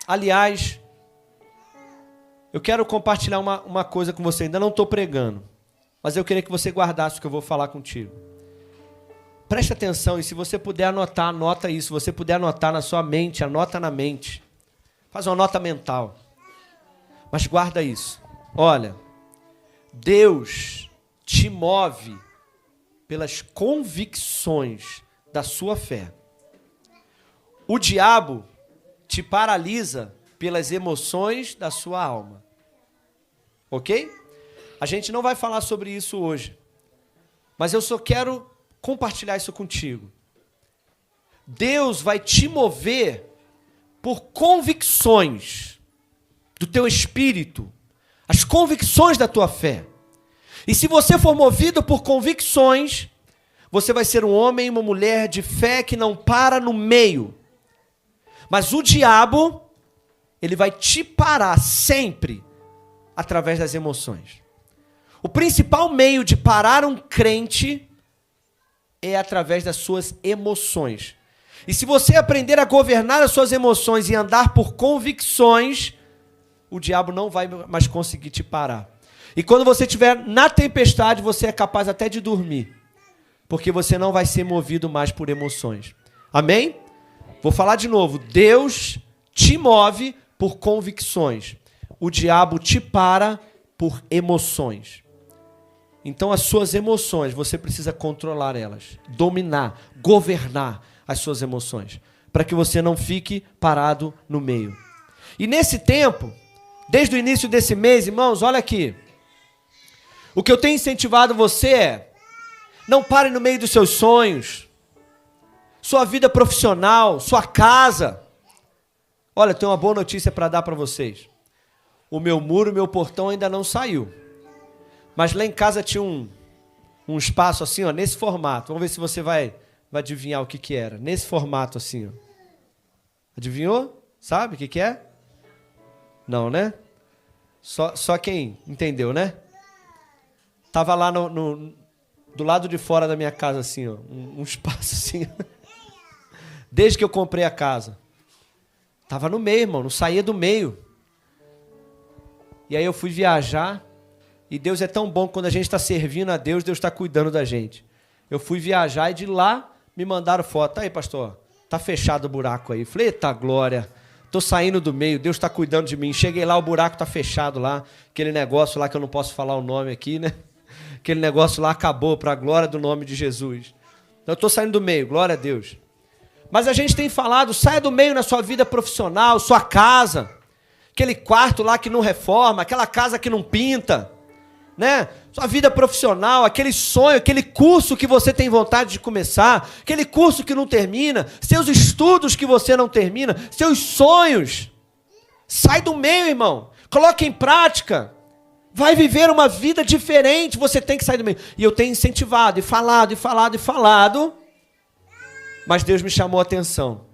Aliás, eu quero compartilhar uma coisa com você. Ainda não estou pregando, mas eu queria que você guardasse o que eu vou falar contigo. Preste atenção, e se você puder anotar, anota isso. Se você puder anotar na sua mente, anota na mente. Faz uma nota mental. Mas guarda isso. Olha, Deus te move pelas convicções da sua fé. O diabo te paralisa pelas emoções da sua alma. Ok? A gente não vai falar sobre isso hoje. Mas eu só quero compartilhar isso contigo. Deus vai te mover por convicções do teu espírito, as convicções da tua fé. E se você for movido por convicções, você vai ser um homem e uma mulher de fé que não para no meio. Mas o diabo, ele vai te parar sempre através das emoções. O principal meio de parar um crente é através das suas emoções. E se você aprender a governar as suas emoções e andar por convicções, o diabo não vai mais conseguir te parar. E quando você estiver na tempestade, você é capaz até de dormir, porque você não vai ser movido mais por emoções. Amém? Vou falar de novo. Deus te move por convicções. O diabo te para por emoções. Então, as suas emoções, você precisa controlar elas, dominar, governar as suas emoções, para que você não fique parado no meio. E nesse tempo, desde o início desse mês, irmãos, olha aqui. O que eu tenho incentivado você é: não pare no meio dos seus sonhos, sua vida profissional, sua casa. Olha, eu tenho uma boa notícia para dar para vocês. O meu muro, o meu portão ainda não saiu. Mas lá em casa tinha um espaço assim, ó, nesse formato. Vamos ver se você vai adivinhar o que era. Nesse formato assim, ó. Adivinhou? Sabe o que é? Não, né? Só quem entendeu, né? Tava lá do lado de fora da minha casa assim, ó. Um espaço assim. Desde que eu comprei a casa. Tava no meio, irmão. Não saía do meio. E aí eu fui viajar. E Deus é tão bom que quando a gente está servindo a Deus, Deus está cuidando da gente. Eu fui viajar e de lá me mandaram foto. Aí, pastor, tá fechado o buraco aí. Falei, eita glória, tô saindo do meio, Deus está cuidando de mim. Cheguei lá, o buraco tá fechado lá. Aquele negócio lá que eu não posso falar o nome aqui, né? Aquele negócio lá acabou para a glória do nome de Jesus. Então eu tô saindo do meio, glória a Deus. Mas a gente tem falado, saia do meio na sua vida profissional, sua casa. Aquele quarto lá que não reforma, aquela casa que não pinta. Né? Sua vida profissional, aquele sonho, aquele curso que você tem vontade de começar, aquele curso que não termina, seus estudos que você não termina, seus sonhos. Sai do meio, irmão. Coloque em prática. Vai viver uma vida diferente, você tem que sair do meio. E eu tenho incentivado, e falado, mas Deus me chamou a atenção.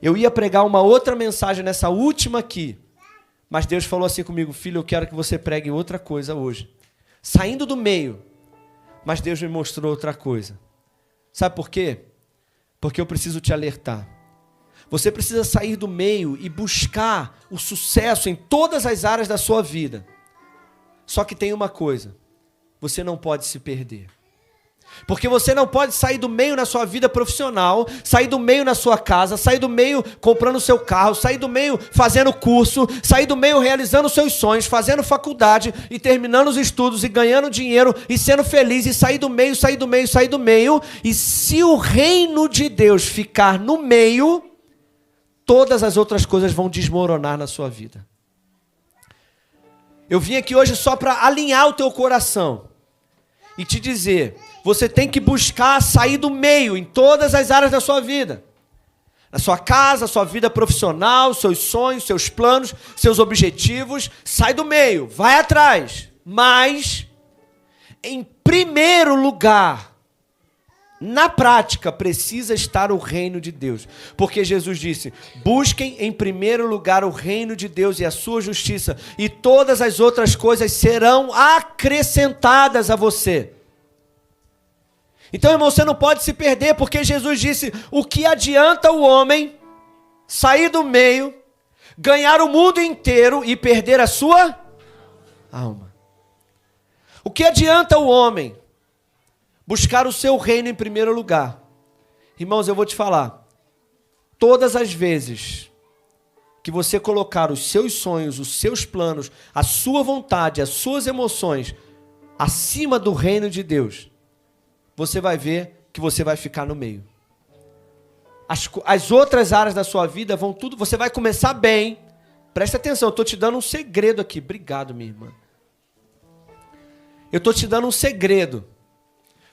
Eu ia pregar uma outra mensagem nessa última aqui, mas Deus falou assim comigo: filho, eu quero que você pregue outra coisa hoje. Saindo do meio. Mas Deus me mostrou outra coisa. Sabe por quê? Porque eu preciso te alertar. Você precisa sair do meio e buscar o sucesso em todas as áreas da sua vida. Só que tem uma coisa: você não pode se perder. Porque você não pode sair do meio na sua vida profissional, sair do meio na sua casa, sair do meio comprando o seu carro, sair do meio fazendo curso, sair do meio realizando seus sonhos, fazendo faculdade e terminando os estudos e ganhando dinheiro e sendo feliz, e sair do meio. E se o reino de Deus ficar no meio, todas as outras coisas vão desmoronar na sua vida. Eu vim aqui hoje só para alinhar o teu coração e te dizer: você tem que buscar sair do meio em todas as áreas da sua vida. Na sua casa, sua vida profissional, seus sonhos, seus planos, seus objetivos. Sai do meio, vai atrás. Mas, em primeiro lugar, na prática, precisa estar o reino de Deus. Porque Jesus disse: busquem em primeiro lugar o reino de Deus e a sua justiça, e todas as outras coisas serão acrescentadas a você. Então, irmão, você não pode se perder, porque Jesus disse: o que adianta o homem sair do meio, ganhar o mundo inteiro e perder a sua alma. O que adianta o homem buscar o seu reino em primeiro lugar? Irmãos, eu vou te falar, todas as vezes que você colocar os seus sonhos, os seus planos, a sua vontade, as suas emoções acima do reino de Deus, você vai ver que você vai ficar no meio. As outras áreas da sua vida vão tudo, você vai começar bem. Presta atenção, eu estou te dando um segredo aqui. Obrigado, minha irmã. Eu estou te dando um segredo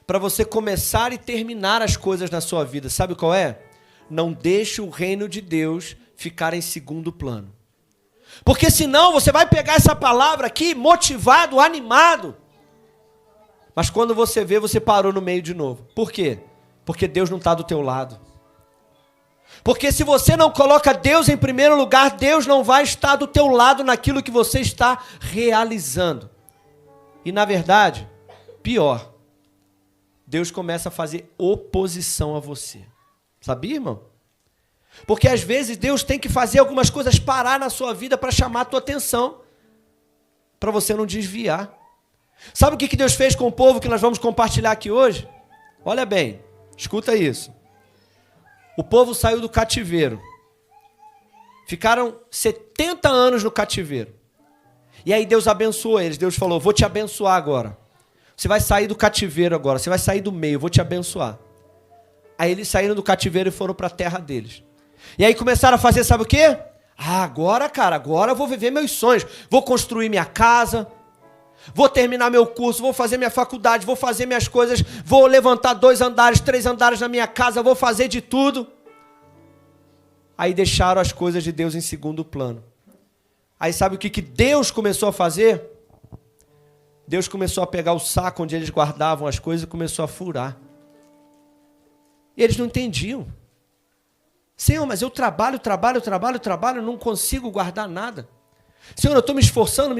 para você começar e terminar as coisas na sua vida. Sabe qual é? Não deixe o reino de Deus ficar em segundo plano. Porque senão você vai pegar essa palavra aqui motivado, animado. Mas quando você vê, você parou no meio de novo. Por quê? Porque Deus não está do teu lado. Porque se você não coloca Deus em primeiro lugar, Deus não vai estar do teu lado naquilo que você está realizando. E na verdade, pior, Deus começa a fazer oposição a você. Sabia, irmão? Porque às vezes Deus tem que fazer algumas coisas parar na sua vida para chamar a tua atenção, para você não desviar. Sabe o que Deus fez com o povo que nós vamos compartilhar aqui hoje? Olha bem, escuta isso. O povo saiu do cativeiro. Ficaram 70 anos no cativeiro. E aí Deus abençoou eles. Deus falou, vou te abençoar agora. Você vai sair do cativeiro agora. Você vai sair do meio, vou te abençoar. Aí eles saíram do cativeiro e foram para a terra deles. E aí começaram a fazer, sabe o quê? Agora, cara, agora eu vou viver meus sonhos. Vou construir minha casa. Vou terminar meu curso, vou fazer minha faculdade, vou fazer minhas coisas, vou levantar 2 andares, 3 andares na minha casa, vou fazer de tudo. Aí deixaram as coisas de Deus em segundo plano. Aí sabe o que Deus começou a fazer? Deus começou a pegar o saco onde eles guardavam as coisas e começou a furar. E eles não entendiam. Senhor, mas eu trabalho, não consigo guardar nada. Senhor, eu estou me esforçando,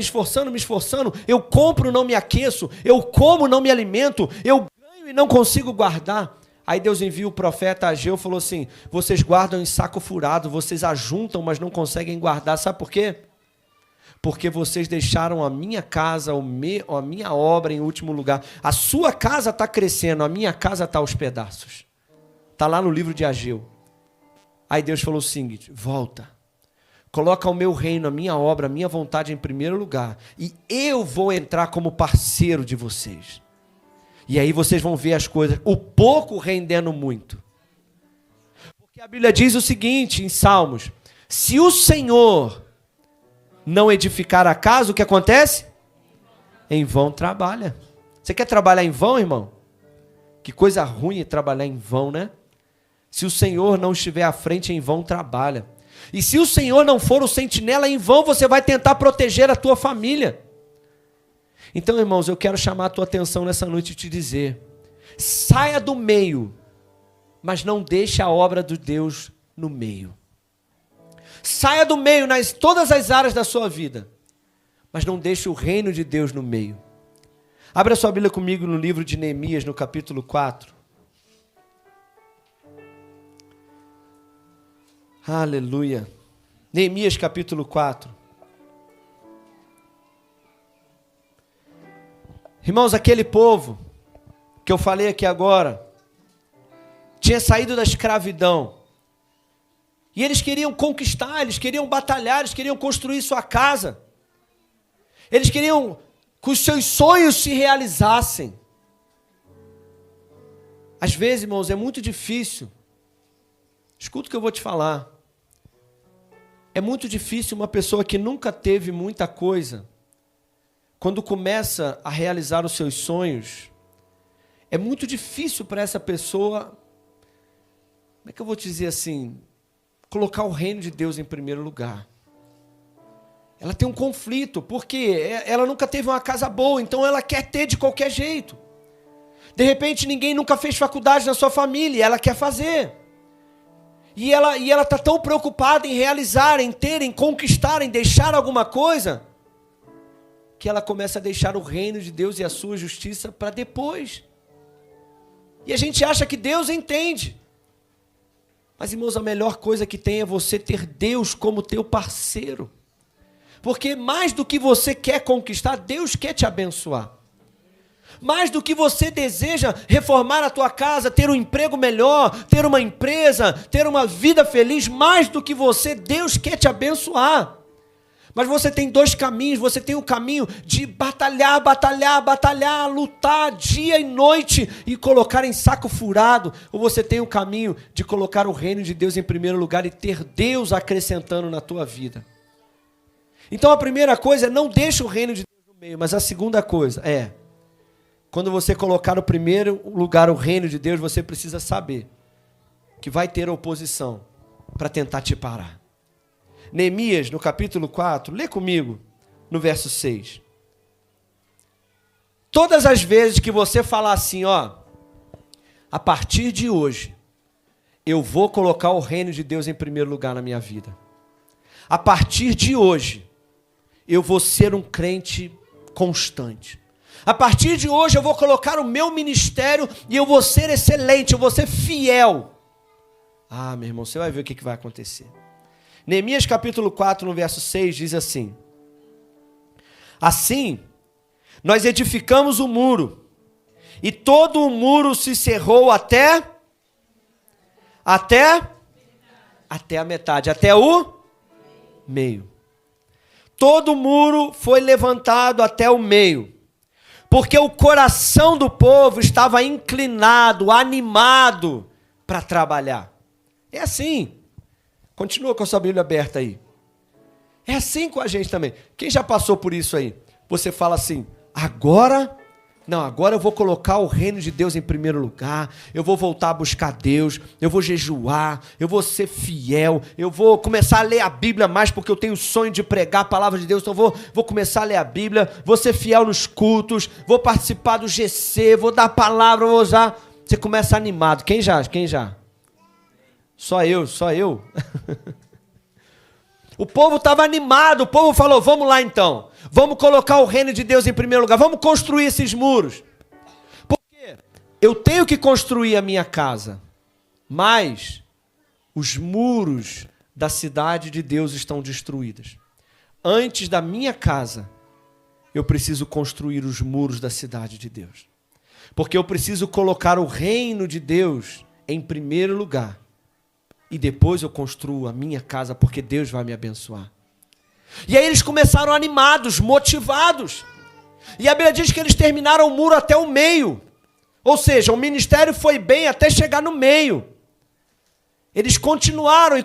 eu compro, não me aqueço, eu como, não me alimento, eu ganho e não consigo guardar. Aí Deus envia o profeta Ageu e falou assim, vocês guardam em saco furado, vocês ajuntam, mas não conseguem guardar. Sabe por quê? Porque vocês deixaram a minha casa, a minha obra em último lugar. A sua casa está crescendo, a minha casa está aos pedaços. Está lá no livro de Ageu. Aí Deus falou o seguinte, volta. Coloca o meu reino, a minha obra, a minha vontade em primeiro lugar. E eu vou entrar como parceiro de vocês. E aí vocês vão ver as coisas, o pouco rendendo muito. Porque a Bíblia diz o seguinte em Salmos. Se o Senhor não edificar a casa, o que acontece? Em vão trabalha. Você quer trabalhar em vão, irmão? Que coisa ruim é trabalhar em vão, né? Se o Senhor não estiver à frente, em vão trabalha. E se o Senhor não for o sentinela, em vão você vai tentar proteger a tua família. Então, irmãos, eu quero chamar a tua atenção nessa noite e te dizer, saia do meio, mas não deixe a obra de Deus no meio. Saia do meio nas todas as áreas da sua vida, mas não deixe o reino de Deus no meio. Abra sua Bíblia comigo no livro de Neemias, no capítulo 4. Aleluia. Neemias capítulo 4. Irmãos, aquele povo que eu falei aqui agora, tinha saído da escravidão. E eles queriam conquistar, eles queriam batalhar, eles queriam construir sua casa. Eles queriam que os seus sonhos se realizassem. Às vezes, irmãos, é muito difícil. Escuta o que eu vou te falar. É muito difícil uma pessoa que nunca teve muita coisa, quando começa a realizar os seus sonhos, é muito difícil para essa pessoa, como é que eu vou te dizer assim, colocar o reino de Deus em primeiro lugar. Ela tem um conflito, porque ela nunca teve uma casa boa, então ela quer ter de qualquer jeito. De repente ninguém nunca fez faculdade na sua família, e ela quer fazer. E ela está tão preocupada em realizar, em ter, em conquistar, em deixar alguma coisa, que ela começa a deixar o reino de Deus e a sua justiça para depois. E a gente acha que Deus entende. Mas, irmãos, a melhor coisa que tem é você ter Deus como teu parceiro. Porque mais do que você quer conquistar, Deus quer te abençoar. Mais do que você deseja reformar a tua casa, ter um emprego melhor, ter uma empresa, ter uma vida feliz, mais do que você, Deus quer te abençoar. Mas você tem dois caminhos, você tem o caminho de batalhar, lutar dia e noite e colocar em saco furado, ou você tem o caminho de colocar o reino de Deus em primeiro lugar e ter Deus acrescentando na tua vida. Então a primeira coisa é não deixa o reino de Deus no meio, mas a segunda coisa é, quando você colocar no primeiro lugar o reino de Deus, você precisa saber que vai ter oposição para tentar te parar. Neemias, no capítulo 4, lê comigo, no verso 6. Todas as vezes que você falar assim, ó, a partir de hoje, eu vou colocar o reino de Deus em primeiro lugar na minha vida. A partir de hoje, eu vou ser um crente constante. A partir de hoje, eu vou colocar o meu ministério e eu vou ser excelente, eu vou ser fiel. Ah, meu irmão, você vai ver o que vai acontecer. Neemias capítulo 4, no verso 6, diz assim: assim, nós edificamos o muro, e todo o muro se cerrou até a metade, até o meio. Todo o muro foi levantado até o meio, porque o coração do povo estava inclinado, animado para trabalhar. É assim. Continua com a sua Bíblia aberta aí. É assim com a gente também. Quem já passou por isso aí? Você fala assim, agora eu vou colocar o reino de Deus em primeiro lugar, eu vou voltar a buscar Deus, eu vou jejuar, eu vou ser fiel, eu vou começar a ler a Bíblia mais, porque eu tenho o sonho de pregar a palavra de Deus, então eu vou começar a ler a Bíblia, vou ser fiel nos cultos, vou participar do GC, vou dar a palavra, vou usar. Você começa animado. Quem já? Só eu. O povo estava animado, o povo falou, vamos lá então. Vamos colocar o reino de Deus em primeiro lugar, vamos construir esses muros. Porque eu tenho que construir a minha casa, mas os muros da cidade de Deus estão destruídos. Antes da minha casa, eu preciso construir os muros da cidade de Deus. Porque eu preciso colocar o reino de Deus em primeiro lugar. E depois eu construo a minha casa, porque Deus vai me abençoar. E aí eles começaram animados, motivados. E a Bíblia diz que eles terminaram o muro até o meio. Ou seja, o ministério foi bem até chegar no meio. Eles continuaram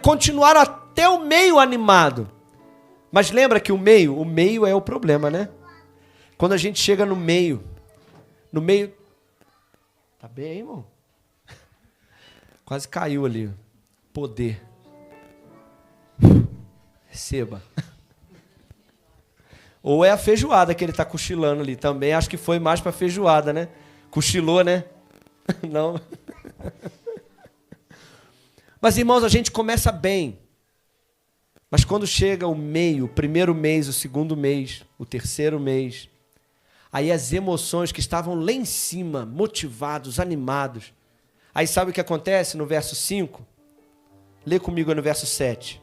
até o meio animado. Mas lembra que o meio é o problema, né? Quando a gente chega no meio... Tá bem, irmão? Quase caiu ali. Poder. Receba. Ou é a feijoada que ele está cochilando ali. Também acho que foi mais para feijoada, né? Cochilou, né? Não. Mas, irmãos, a gente começa bem. Mas quando chega o meio, o primeiro mês, o segundo mês, o terceiro mês, aí as emoções que estavam lá em cima, motivados, animados. Aí sabe o que acontece no verso 5? Lê comigo no verso 7.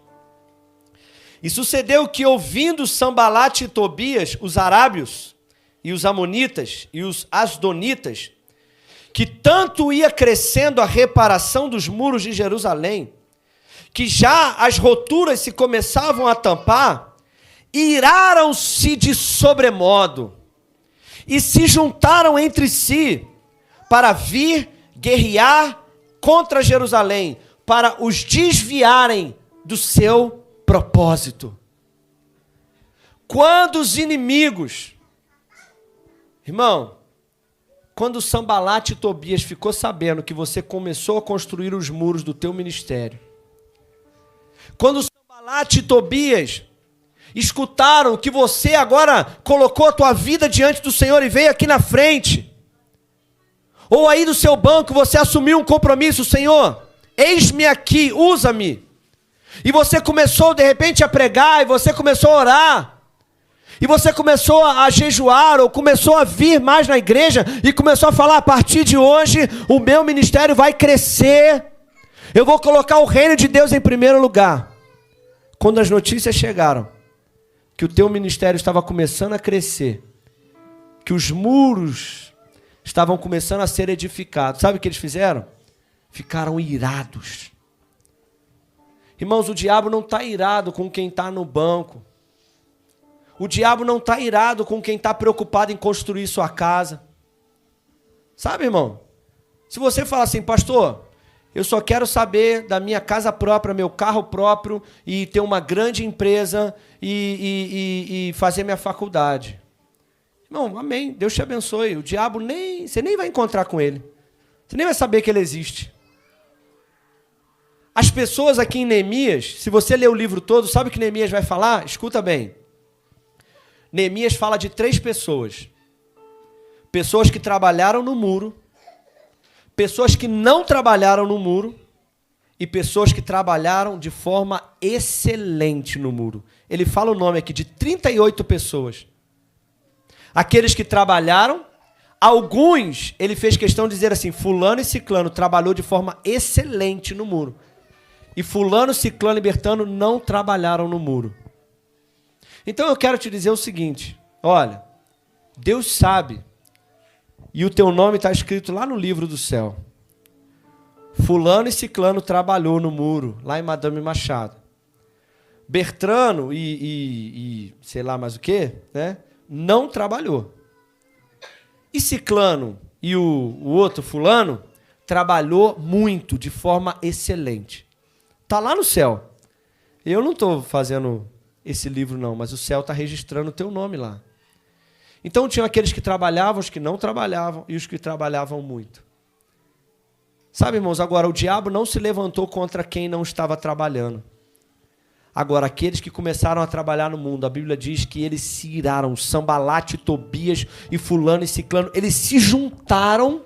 E sucedeu que, ouvindo Sambalate e Tobias, os arábios, e os amonitas, e os asdonitas, que tanto ia crescendo a reparação dos muros de Jerusalém, que já as roturas se começavam a tampar, iraram-se de sobremodo, e se juntaram entre si, para vir guerrear contra Jerusalém, para os desviarem do seu propósito. Quando os inimigos, irmão, quando Sambalate e Tobias ficou sabendo que você começou a construir os muros do teu ministério, quando Sambalate e Tobias escutaram que você agora colocou a tua vida diante do Senhor e veio aqui na frente, ou aí do seu banco você assumiu um compromisso, Senhor, eis-me aqui, usa-me. E você começou de repente a pregar, e você começou a orar, e você começou a jejuar, ou começou a vir mais na igreja, e começou a falar, a partir de hoje, o meu ministério vai crescer, Eu vou colocar o reino de Deus em primeiro lugar. Quando as notícias chegaram que o teu ministério estava começando a crescer, que os muros estavam começando a ser edificados, sabe o que eles fizeram? Ficaram irados. Irmãos, o diabo não está irado com quem está no banco. O diabo não está irado com quem está preocupado em construir sua casa. Sabe, irmão? Se você falar assim, pastor, eu só quero saber da minha casa própria, meu carro próprio, e ter uma grande empresa e fazer minha faculdade. Irmão, amém. Deus te abençoe. O diabo você nem vai encontrar com ele. Você nem vai saber que ele existe. As pessoas aqui em Neemias, se você ler o livro todo, sabe o que Neemias vai falar? Escuta bem. Neemias fala de 3 pessoas. Pessoas que trabalharam no muro, pessoas que não trabalharam no muro e pessoas que trabalharam de forma excelente no muro. Ele fala o nome aqui de 38 pessoas. Aqueles que trabalharam, alguns, ele fez questão de dizer assim, fulano e ciclano trabalhou de forma excelente no muro. E fulano, ciclano e bertano não trabalharam no muro. Então eu quero te dizer o seguinte, olha, Deus sabe, e o teu nome está escrito lá no livro do céu. Fulano e ciclano trabalhou no muro, lá em Madame Machado. Bertrano e sei lá mais o que, né? Não trabalhou. E ciclano e o outro fulano trabalhou muito, de forma excelente. Está lá no céu. Eu não estou fazendo esse livro não, mas o céu está registrando o teu nome lá. Então tinham aqueles que trabalhavam, os que não trabalhavam e os que trabalhavam muito. Sabe, irmãos, agora o diabo não se levantou contra quem não estava trabalhando. Agora, aqueles que começaram a trabalhar no mundo, a Bíblia diz que eles se iraram, Sambalate, Tobias e fulano e ciclano, eles se juntaram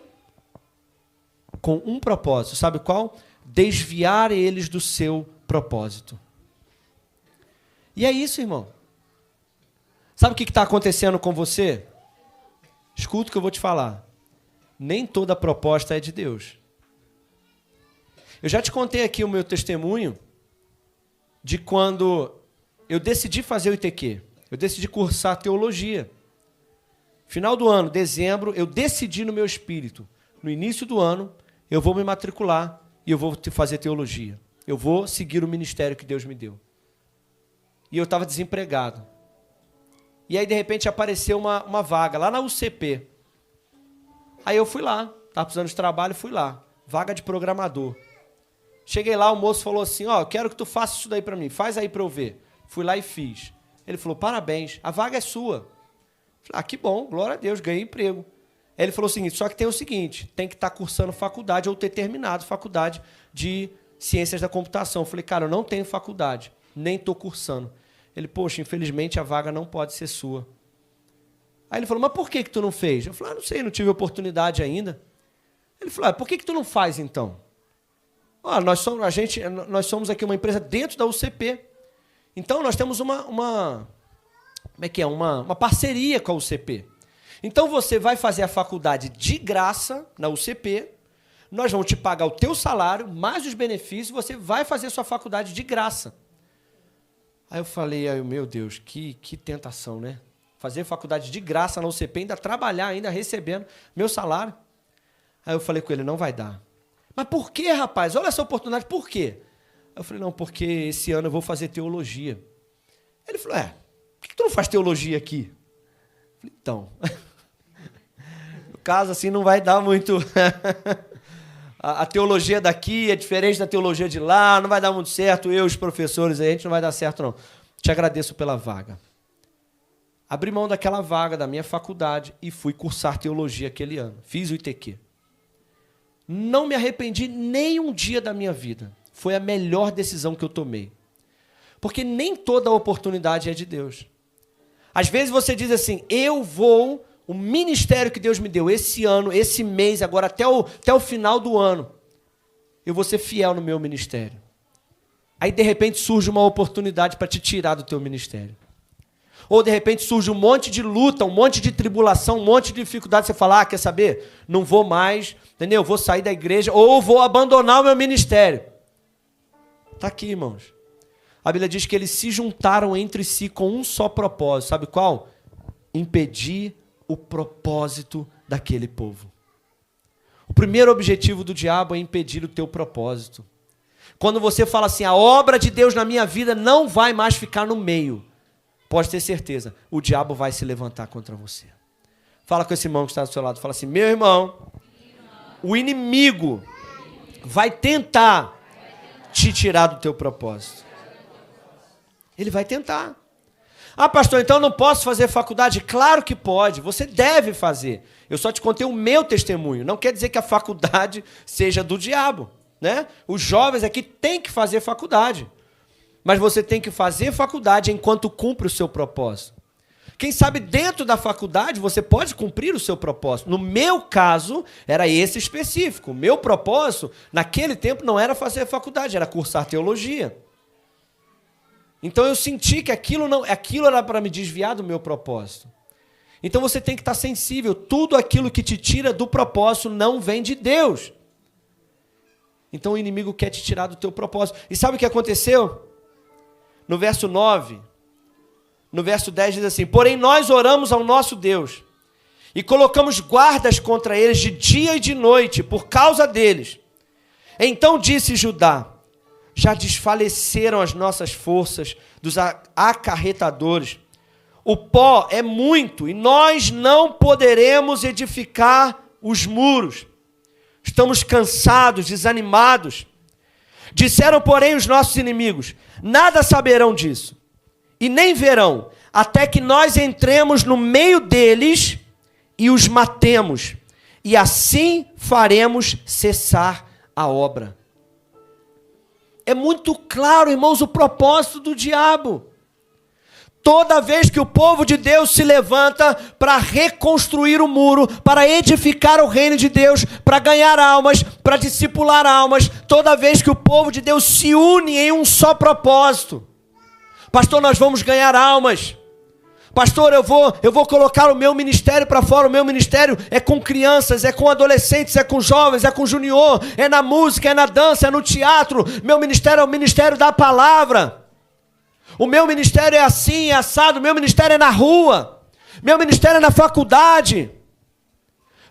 com um propósito. Sabe qual? Desviar eles do seu propósito. E é isso, irmão. Sabe o que está acontecendo com você? Escuta o que eu vou te falar. Nem toda proposta é de Deus. Eu já te contei aqui o meu testemunho de quando eu decidi fazer o ITQ. Eu decidi cursar teologia. Final do ano, dezembro, eu decidi no meu espírito. No início do ano, eu vou me matricular e eu vou fazer teologia. Eu vou seguir o ministério que Deus me deu. E eu estava desempregado. E aí, de repente, apareceu uma vaga lá na UCP. Aí eu fui lá, estava precisando de trabalho, fui lá. Vaga de programador. Cheguei lá, o moço falou assim, ó, quero que tu faça isso daí para mim, faz aí para eu ver. Fui lá e fiz. Ele falou, parabéns, a vaga é sua. Falei, que bom, glória a Deus, ganhei emprego. Aí ele falou o seguinte, só que tem o seguinte, tem que estar cursando faculdade ou ter terminado faculdade de ciências da computação. Falei, cara, eu não tenho faculdade, nem estou cursando. Ele, poxa, infelizmente a vaga não pode ser sua. Aí ele falou, mas por que tu não fez? Eu falei, não sei, não tive oportunidade ainda. Ele falou, por que tu não faz então? Nós somos aqui uma empresa dentro da UCP. Então nós temos uma parceria com a UCP. Então você vai fazer a faculdade de graça na UCP, nós vamos te pagar o teu salário, mais os benefícios, você vai fazer sua faculdade de graça. Aí eu falei, meu Deus, que tentação, né? Fazer faculdade de graça na UCP, ainda trabalhar, ainda recebendo meu salário. Aí eu falei com ele, não vai dar. Mas por que, rapaz? Olha essa oportunidade, por quê? Eu falei, não, porque esse ano eu vou fazer teologia. Ele falou, por que tu não faz teologia aqui? Eu falei, então, no caso assim não vai dar muito... A teologia daqui é diferente da teologia de lá, não vai dar muito certo, eu e os professores, a gente não vai dar certo não. Te agradeço pela vaga. Abri mão daquela vaga da minha faculdade e fui cursar teologia aquele ano. Fiz o ITQ. Não me arrependi nem um dia da minha vida. Foi a melhor decisão que eu tomei. Porque nem toda oportunidade é de Deus. Às vezes você diz assim, o ministério que Deus me deu esse ano, esse mês, agora até o final do ano, eu vou ser fiel no meu ministério. Aí, de repente, surge uma oportunidade para te tirar do teu ministério. Ou, de repente, surge um monte de luta, um monte de tribulação, um monte de dificuldade. Você fala, quer saber? Não vou mais, entendeu? Vou sair da igreja ou vou abandonar o meu ministério. Está aqui, irmãos. A Bíblia diz que eles se juntaram entre si com um só propósito. Sabe qual? Impedir o propósito daquele povo. O primeiro objetivo do diabo é impedir o teu propósito. Quando você fala assim, a obra de Deus na minha vida não vai mais ficar no meio, pode ter certeza, o diabo vai se levantar contra você. Fala com esse irmão que está do seu lado, fala assim, meu irmão, o inimigo vai tentar te tirar do teu propósito. Ele vai tentar. Ah, pastor, então eu não posso fazer faculdade? Claro que pode, você deve fazer. Eu só te contei o meu testemunho. Não quer dizer que a faculdade seja do diabo, né? Os jovens aqui têm que fazer faculdade. Mas você tem que fazer faculdade enquanto cumpre o seu propósito. Quem sabe dentro da faculdade você pode cumprir o seu propósito. No meu caso, era esse específico. O meu propósito, naquele tempo, não era fazer faculdade, era cursar teologia. Então eu senti que aquilo era para me desviar do meu propósito. Então você tem que estar sensível. Tudo aquilo que te tira do propósito não vem de Deus. Então o inimigo quer te tirar do teu propósito. E sabe o que aconteceu? No verso 9, no verso 10 diz assim, porém nós oramos ao nosso Deus e colocamos guardas contra eles de dia e de noite por causa deles. Então disse Judá, já desfaleceram as nossas forças dos acarretadores. O pó é muito e nós não poderemos edificar os muros. Estamos cansados, desanimados. Disseram, porém, os nossos inimigos, nada saberão disso e nem verão, até que nós entremos no meio deles e os matemos. E assim faremos cessar a obra. É muito claro, irmãos, o propósito do diabo. Toda vez que o povo de Deus se levanta para reconstruir o muro, para edificar o reino de Deus, para ganhar almas, para discipular almas, toda vez que o povo de Deus se une em um só propósito. Pastor, nós vamos ganhar almas. Pastor, eu vou colocar o meu ministério para fora. O meu ministério é com crianças, é com adolescentes, é com jovens, é com junior, é na música, é na dança, é no teatro. Meu ministério é o ministério da palavra. O meu ministério é assim, é assado. O meu ministério é na rua. Meu ministério é na faculdade.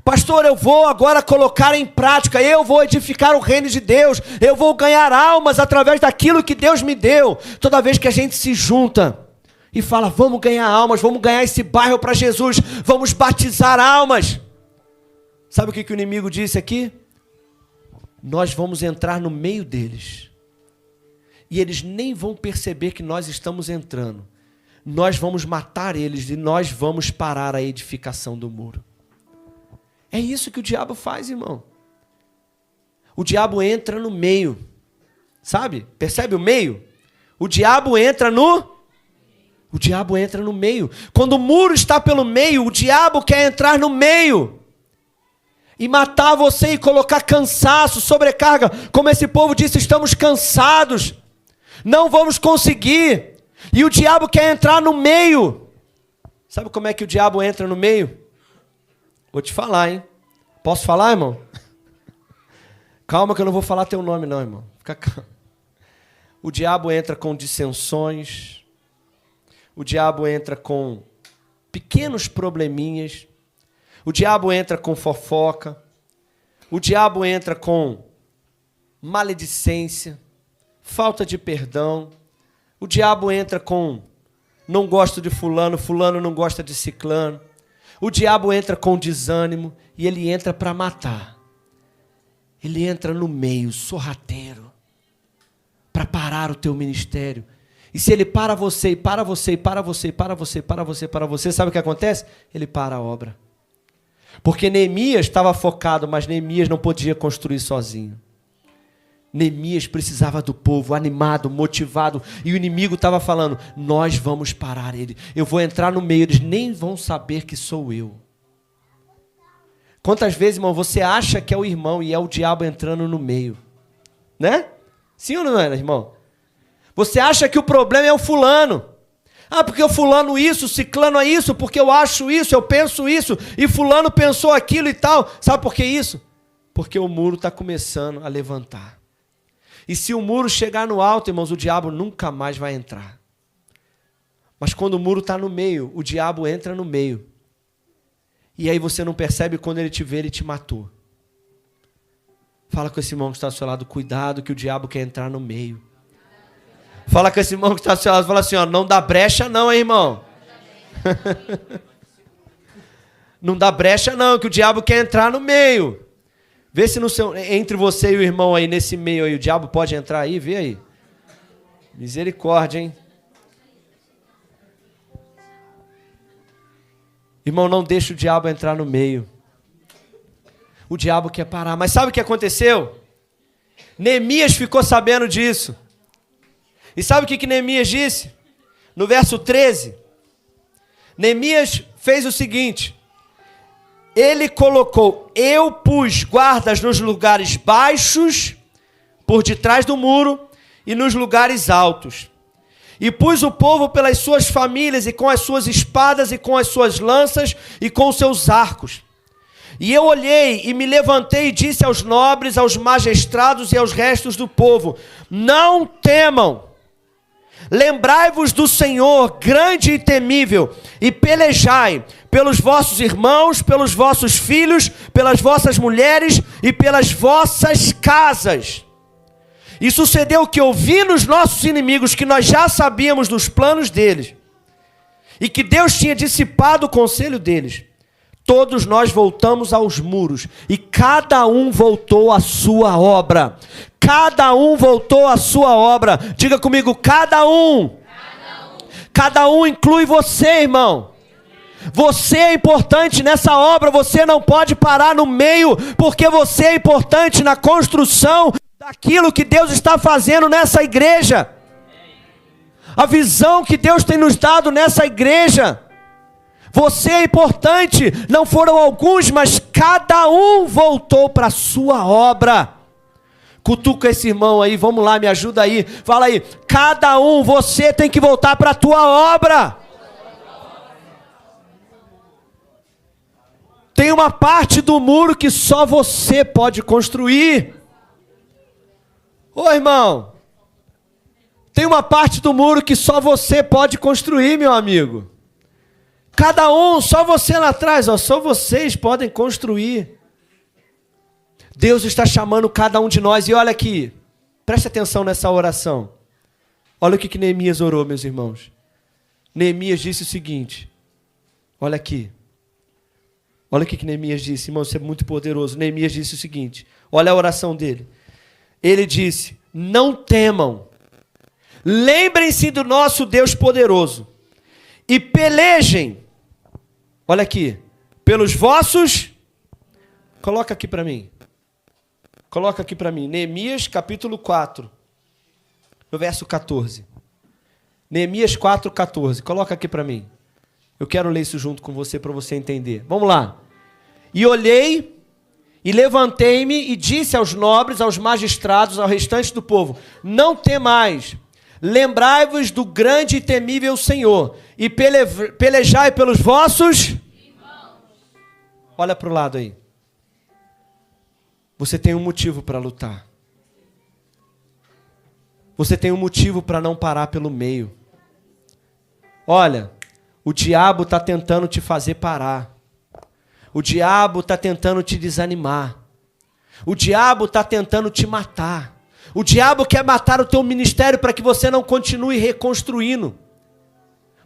Pastor, eu vou agora colocar em prática. Eu vou edificar o reino de Deus. Eu vou ganhar almas através daquilo que Deus me deu. Toda vez que a gente se junta e fala, vamos ganhar almas, vamos ganhar esse bairro para Jesus, vamos batizar almas. Sabe o que o inimigo disse aqui? Nós vamos entrar no meio deles. E eles nem vão perceber que nós estamos entrando. Nós vamos matar eles e nós vamos parar a edificação do muro. É isso que o diabo faz, irmão. O diabo entra no meio. Sabe? Percebe o meio? O diabo entra no meio. Quando o muro está pelo meio, o diabo quer entrar no meio e matar você e colocar cansaço, sobrecarga. Como esse povo disse, estamos cansados. Não vamos conseguir. E o diabo quer entrar no meio. Sabe como é que o diabo entra no meio? Vou te falar, hein? Posso falar, irmão? Calma que eu não vou falar teu nome não, irmão. Fica calmo. O diabo entra com dissensões. O diabo entra com pequenos probleminhas. O diabo entra com fofoca. O diabo entra com maledicência, falta de perdão. O diabo entra com não gosto de fulano, fulano não gosta de ciclano. O diabo entra com desânimo e ele entra para matar. Ele entra no meio, sorrateiro, para parar o teu ministério. E se ele para você, sabe o que acontece? Ele para a obra. Porque Neemias estava focado, mas Neemias não podia construir sozinho. Neemias precisava do povo, animado, motivado, e o inimigo estava falando, nós vamos parar ele, eu vou entrar no meio, eles nem vão saber que sou eu. Quantas vezes, irmão, você acha que é o irmão e é o diabo entrando no meio? Né? Sim ou não é, irmão? Você acha que o problema é o fulano. Ah, porque o fulano isso, o ciclano é isso, porque eu acho isso, eu penso isso, e fulano pensou aquilo e tal. Sabe por que isso? Porque o muro está começando a levantar. E se o muro chegar no alto, irmãos, o diabo nunca mais vai entrar. Mas quando o muro está no meio, o diabo entra no meio. E aí você não percebe, quando ele te vê, ele te matou. Fala com esse irmão que está ao seu lado, cuidado que o diabo quer entrar no meio. Fala com esse irmão que está ao seu lado, fala assim, ó, não dá brecha não, hein, irmão? Não dá brecha não, que o diabo quer entrar no meio. Vê se no seu, entre você e o irmão aí, nesse meio aí, o diabo pode entrar aí, vê aí. Misericórdia, hein? Irmão, não deixa o diabo entrar no meio. O diabo quer parar. Mas sabe o que aconteceu? Neemias ficou sabendo disso. E sabe o que Neemias disse? No verso 13. Neemias fez o seguinte. Ele colocou, eu pus guardas nos lugares baixos, por detrás do muro, e nos lugares altos. E pus o povo pelas suas famílias, e com as suas espadas, e com as suas lanças, e com os seus arcos. E eu olhei, e me levantei, e disse aos nobres, aos magistrados e aos restos do povo, não temam, lembrai-vos do Senhor, grande e temível, e pelejai pelos vossos irmãos, pelos vossos filhos, pelas vossas mulheres e pelas vossas casas. E sucedeu que, ouvindo os nossos inimigos, que nós já sabíamos dos planos deles, e que Deus tinha dissipado o conselho deles, todos nós voltamos aos muros, e cada um voltou à sua obra. Cada um voltou à sua obra. Diga comigo, cada um. Cada um inclui você, irmão. Você é importante nessa obra, você não pode parar no meio, porque você é importante na construção daquilo que Deus está fazendo nessa igreja. A visão que Deus tem nos dado nessa igreja. Você é importante, não foram alguns, mas cada um voltou para a sua obra. Cutuca esse irmão aí, vamos lá, me ajuda aí. Fala aí, cada um, você tem que voltar para a tua obra. Tem uma parte do muro que só você pode construir. Ô irmão, tem uma parte do muro que só você pode construir, meu amigo. Cada um, só você lá atrás, ó, só vocês podem construir. Deus está chamando cada um de nós. E olha aqui, preste atenção nessa oração. Olha o que Neemias orou, meus irmãos. Neemias disse o seguinte, olha aqui. Olha o que Neemias disse, irmão, isso é muito poderoso. Neemias disse o seguinte, olha a oração dele. Ele disse, não temam, lembrem-se do nosso Deus poderoso e pelejem, olha aqui, pelos vossos, coloca aqui para mim, Neemias capítulo 4, no verso 14. Neemias 4, 14, coloca aqui para mim. Eu quero ler isso junto com você para você entender. Vamos lá. E olhei e levantei-me e disse aos nobres, aos magistrados, ao restante do povo, não temais, lembrai-vos do grande e temível Senhor, e pelejai pelos vossos irmãos. Olha para o lado aí. Você tem um motivo para lutar. Você tem um motivo para não parar pelo meio. Olha, o diabo está tentando te fazer parar. O diabo está tentando te desanimar. O diabo está tentando te matar. O diabo quer matar o teu ministério para que você não continue reconstruindo.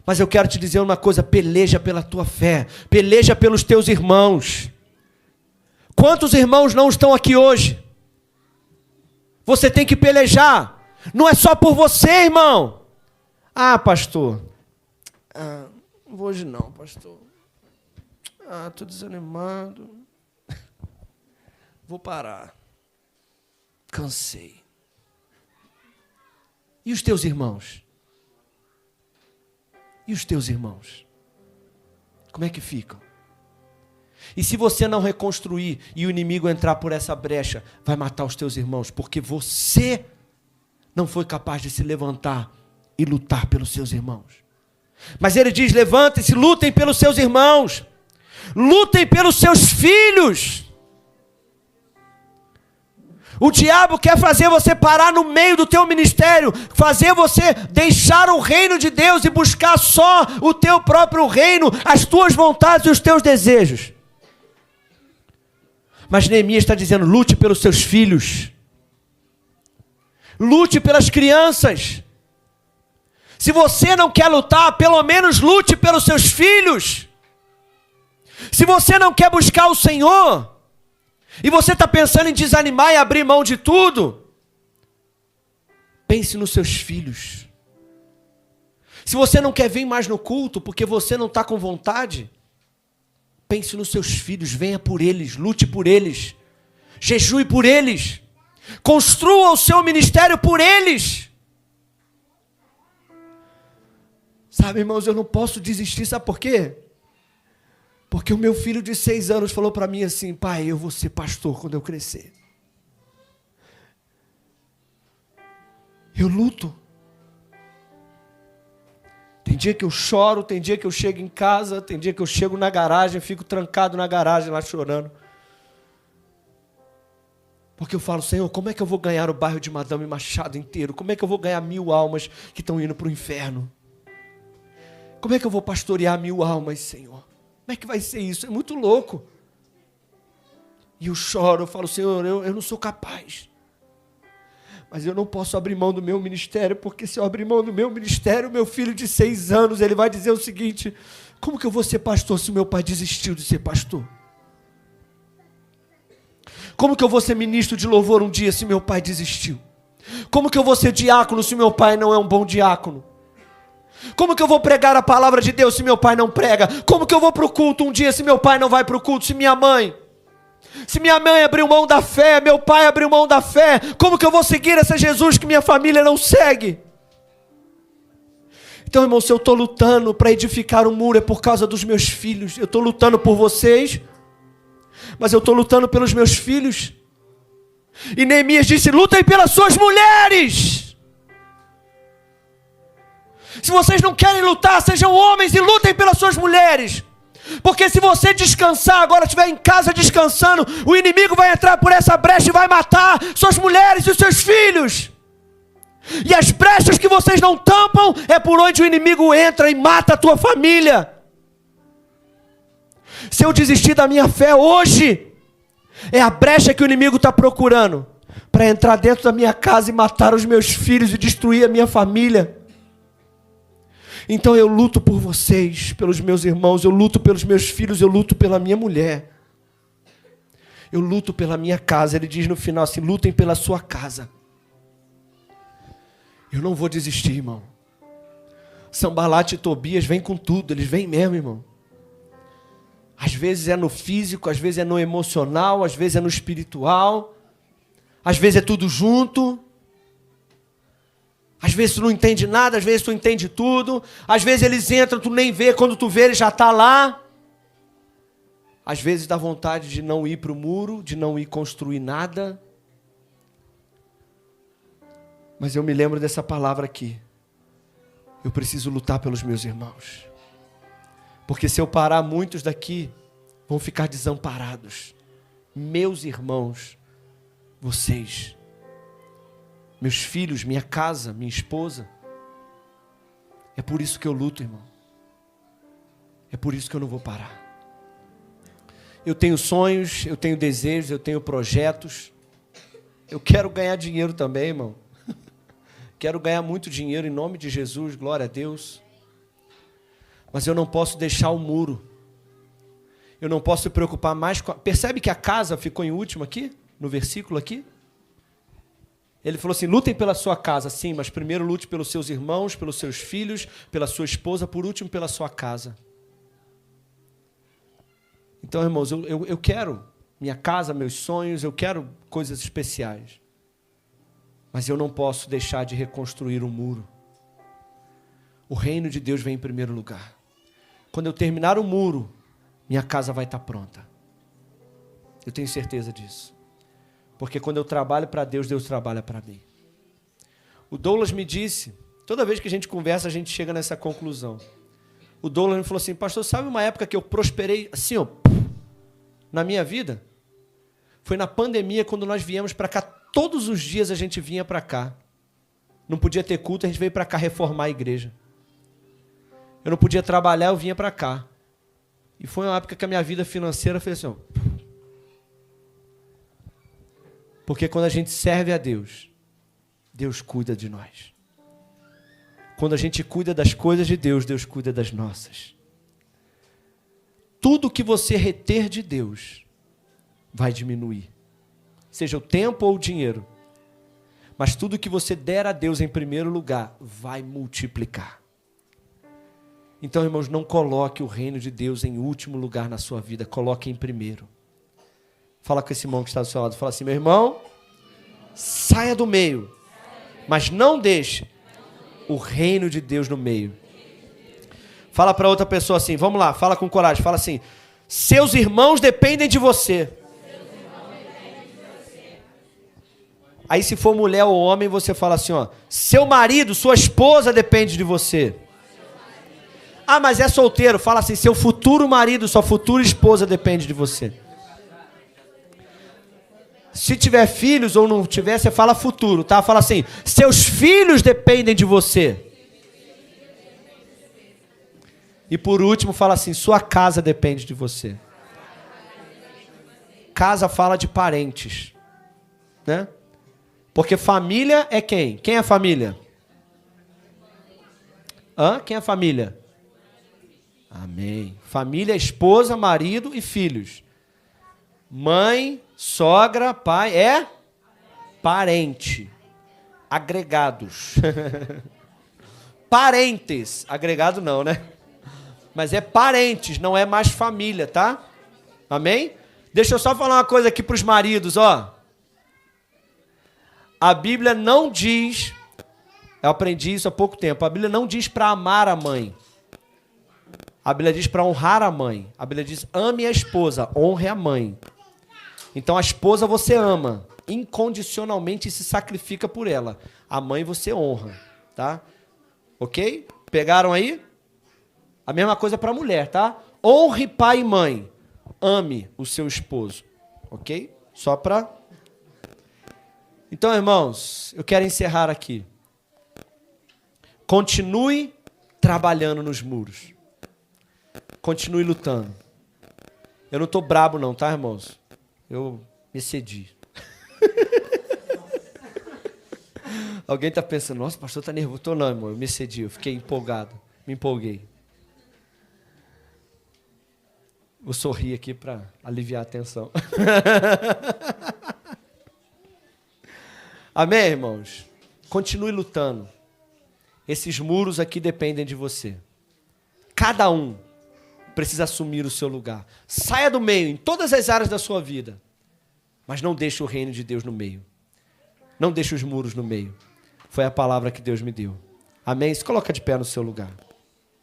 Mas eu quero te dizer uma coisa, peleja pela tua fé, peleja pelos teus irmãos. Quantos irmãos não estão aqui hoje? Você tem que pelejar. Não é só por você, irmão. Ah, pastor. Não vou hoje não, pastor. Estou desanimado. Vou parar. Cansei. E os teus irmãos? E os teus irmãos? Como é que ficam? E se você não reconstruir e o inimigo entrar por essa brecha, vai matar os teus irmãos, porque você não foi capaz de se levantar e lutar pelos seus irmãos. Mas ele diz, levantem-se, lutem pelos seus irmãos, lutem pelos seus filhos. O diabo quer fazer você parar no meio do teu ministério, fazer você deixar o reino de Deus e buscar só o teu próprio reino, as tuas vontades e os teus desejos. Mas Neemias está dizendo, lute pelos seus filhos. Lute pelas crianças. Se você não quer lutar, pelo menos lute pelos seus filhos. Se você não quer buscar o Senhor, e você está pensando em desanimar e abrir mão de tudo, pense nos seus filhos. Se você não quer vir mais no culto porque você não está com vontade, pense nos seus filhos, venha por eles, lute por eles, jejue por eles, construa o seu ministério por eles. Sabe, irmãos, eu não posso desistir, sabe por quê? Porque o meu filho de 6 anos falou para mim assim, pai, eu vou ser pastor quando eu crescer. Eu luto. Tem dia que eu choro, tem dia que eu chego em casa, tem dia que eu chego na garagem, fico trancado na garagem lá chorando. Porque eu falo, Senhor, como é que eu vou ganhar o bairro de Madame Machado inteiro? Como é que eu vou ganhar 1000 almas que estão indo para o inferno? Como é que eu vou pastorear 1000 almas, Senhor? Como é que vai ser isso? É muito louco. E eu choro, eu falo, Senhor, eu não sou capaz. Mas eu não posso abrir mão do meu ministério, porque se eu abrir mão do meu ministério, meu filho de 6 anos, ele vai dizer o seguinte, como que eu vou ser pastor se o meu pai desistiu de ser pastor? Como que eu vou ser ministro de louvor um dia se meu pai desistiu? Como que eu vou ser diácono se meu pai não é um bom diácono? Como que eu vou pregar a palavra de Deus se meu pai não prega? Como que eu vou para o culto um dia se meu pai não vai para o culto? Se minha mãe abriu mão da fé, meu pai abriu mão da fé, como que eu vou seguir esse Jesus que minha família não segue? Então, irmão, se eu estou lutando para edificar um muro é por causa dos meus filhos. Eu estou lutando por vocês, mas eu estou lutando pelos meus filhos. E Neemias disse, lutem pelas suas mulheres. Se vocês não querem lutar, sejam homens e lutem pelas suas mulheres. Porque se você descansar, agora estiver em casa descansando, o inimigo vai entrar por essa brecha e vai matar suas mulheres e os seus filhos. E as brechas que vocês não tampam é por onde o inimigo entra e mata a tua família. Se eu desistir da minha fé hoje, é a brecha que o inimigo está procurando para entrar dentro da minha casa e matar os meus filhos e destruir a minha família. Então eu luto por vocês, pelos meus irmãos, eu luto pelos meus filhos, eu luto pela minha mulher. Eu luto pela minha casa. Ele diz no final assim, lutem pela sua casa. Eu não vou desistir, irmão. Sanbalat e Tobias vêm com tudo, eles vêm mesmo, irmão. Às vezes é no físico, às vezes é no emocional, às vezes é no espiritual, às vezes é tudo junto. Às vezes tu não entende nada, às vezes tu entende tudo. Às vezes eles entram, tu nem vê, quando tu vê ele já está lá. Às vezes dá vontade de não ir para o muro, de não ir construir nada. Mas eu me lembro dessa palavra aqui. Eu preciso lutar pelos meus irmãos. Porque se eu parar, muitos daqui vão ficar desamparados. Meus irmãos, vocês, meus filhos, minha casa, minha esposa. É por isso que eu luto, irmão. É por isso que eu não vou parar. Eu tenho sonhos, eu tenho desejos, eu tenho projetos. Eu quero ganhar dinheiro também, irmão. Quero ganhar muito dinheiro em nome de Jesus, glória a Deus. Mas eu não posso deixar o muro. Eu não posso me preocupar mais com... Percebe que a casa ficou em último aqui? No versículo aqui? Ele falou assim, lutem pela sua casa, sim, mas primeiro lute pelos seus irmãos, pelos seus filhos, pela sua esposa, por último pela sua casa. Então, irmãos, eu quero minha casa, meus sonhos, eu quero coisas especiais. Mas eu não posso deixar de reconstruir um muro. O reino de Deus vem em primeiro lugar. Quando eu terminar o muro, minha casa vai estar pronta. Eu tenho certeza disso. Porque quando eu trabalho para Deus, Deus trabalha para mim. O Douglas me disse, toda vez que a gente conversa, a gente chega nessa conclusão. O Douglas me falou assim, pastor, sabe uma época que eu prosperei assim, ó, na minha vida? Foi na pandemia, quando nós viemos para cá Todos os dias a gente vinha para cá. Não podia ter culto, a gente veio para cá reformar a igreja. Eu não podia trabalhar, eu vinha para cá. E foi uma época que a minha vida financeira fez assim, ó. Porque quando a gente serve a Deus, Deus cuida de nós. Quando a gente cuida das coisas de Deus, Deus cuida das nossas. Tudo que você reter de Deus vai diminuir. Seja o tempo ou o dinheiro. Mas tudo que você der a Deus em primeiro lugar, vai multiplicar. Então, irmãos, não coloque o reino de Deus em último lugar na sua vida. Coloque em primeiro. Fala com esse irmão que está do seu lado. Fala assim, meu irmão, saia do meio. Mas não deixe o reino de Deus no meio. Fala para outra pessoa assim, vamos lá, fala com coragem. Fala assim, seus irmãos dependem de você. Aí se for mulher ou homem, você fala assim, ó, seu marido, sua esposa depende de você. Ah, mas é solteiro. Fala assim, seu futuro marido, sua futura esposa depende de você. Se tiver filhos ou não tiver, você fala futuro, tá? Fala assim, seus filhos dependem de você. E por último, fala assim, sua casa depende de você. Casa fala de parentes, né? Porque família é quem? Quem é família? Quem é família? Amém. Família é esposa, marido e filhos. Mãe, sogra, pai, é parente. Agregados. Parentes. Agregado não, né? Mas é parentes, não é mais família, tá? Amém? Deixa eu só falar uma coisa aqui para os maridos, ó. A Bíblia não diz, eu aprendi isso há pouco tempo, a Bíblia não diz para amar a mãe. A Bíblia diz para honrar a mãe. A Bíblia diz, ame a esposa, honre a mãe. Então a esposa você ama, incondicionalmente se sacrifica por ela. A mãe você honra, tá? Ok? Pegaram aí? A mesma coisa para a mulher, tá? Honre pai e mãe. Ame o seu esposo, ok? Só para... Então, irmãos, eu quero encerrar aqui. Continue trabalhando nos muros. Continue lutando. Eu não estou brabo não, tá, irmãos? Eu me cedi. Alguém está pensando, nossa, o pastor está nervoso. Estou não, irmão, eu me cedi, eu fiquei empolgado. Me empolguei. Vou sorrir aqui para aliviar a tensão. Amém, irmãos? Continue lutando. Esses muros aqui dependem de você. Cada um precisa assumir o seu lugar. Saia do meio em todas as áreas da sua vida. Mas não deixe o reino de Deus no meio. Não deixe os muros no meio. Foi a palavra que Deus me deu. Amém? Se coloca de pé no seu lugar.